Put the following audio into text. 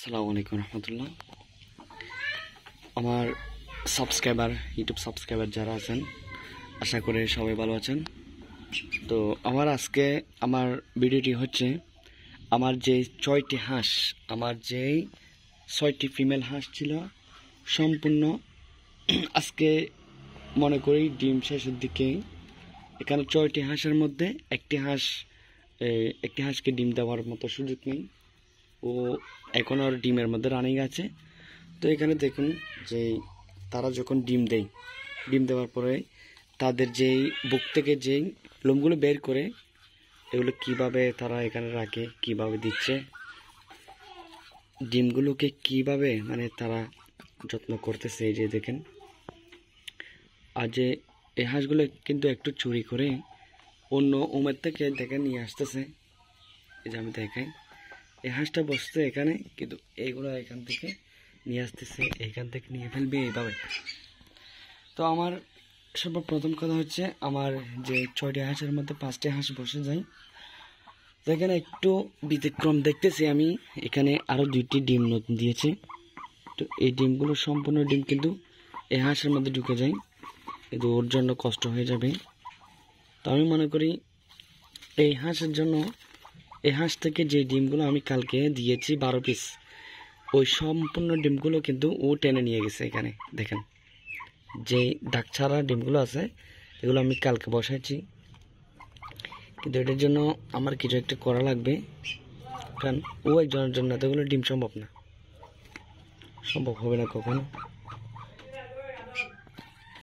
আসসালামু আলাইকুম রহমতুল্লাহ। আমার ইউটিউব সাবস্ক্রাইবার যারা আছেন, আশা করি সবাই ভালো আছেন। তো আমার ভিডিওটি হচ্ছে আমার যে 6টি হাঁস, আমার যেই 6টি ফিমেল হাঁস ছিল সম্পূর্ণ আজকে মনে করি ডিম শেষের দিকে। এখানে 6টি হাঁসের মধ্যে একটি হাঁসকে ডিম দেওয়ার মতো সুযোগ নেই, ও এখন আর ডিমের মধ্যে রানিং আছে। তো এখানে দেখুন যে তারা যখন ডিম দেওয়ার পরে তাদের যেই বুক থেকে যেই লোমগুলো বের করে এগুলো কিভাবে তারা এখানে রাখে, কিভাবে দিচ্ছে, ডিমগুলোকে কিভাবে মানে তারা যত্ন করতেছে, এই যে দেখেন। আর যে এই হাঁসগুলো কিন্তু একটু চুরি করে অন্য উমের থেকে দেখে নিয়ে আসতেছে। এই যে আমি দেখাই, এই হাঁসটা বসছে এখানে, কিন্তু এইগুলো এখান থেকে নিয়ে আসতেছে, এখান থেকে নিয়ে ফেলবে এইভাবে। তো আমার সর্বপ্রথম কথা হচ্ছে, আমার যে 6টি হাঁসের মধ্যে 5টি হাঁস বসে যায়। তো এখানে একটু ব্যতিক্রম দেখতেছি আমি, এখানে আরও 2টি ডিম নতুন দিয়েছে। তো এই ডিমগুলো সম্পূর্ণ ডিম কিন্তু এই হাঁসের মধ্যে ঢুকে যায়, কিন্তু ওর জন্য কষ্ট হয়ে যাবে। তো আমি মনে করি এই হাঁস থেকে যে ডিমগুলো আমি কালকে দিয়েছি 12 পিস, ওই সম্পূর্ণ ডিমগুলো কিন্তু ও টেনে নিয়ে গেছে। এখানে দেখেন যে দাগ ছাড়া ডিমগুলো আছে, এগুলো আমি কালকে বসাইছি, কিন্তু এটার জন্য আমার কিছু একটা করা লাগবে, কারণ ও একজনের জন্য এতগুলো ডিম সম্ভব হবে না কখনো।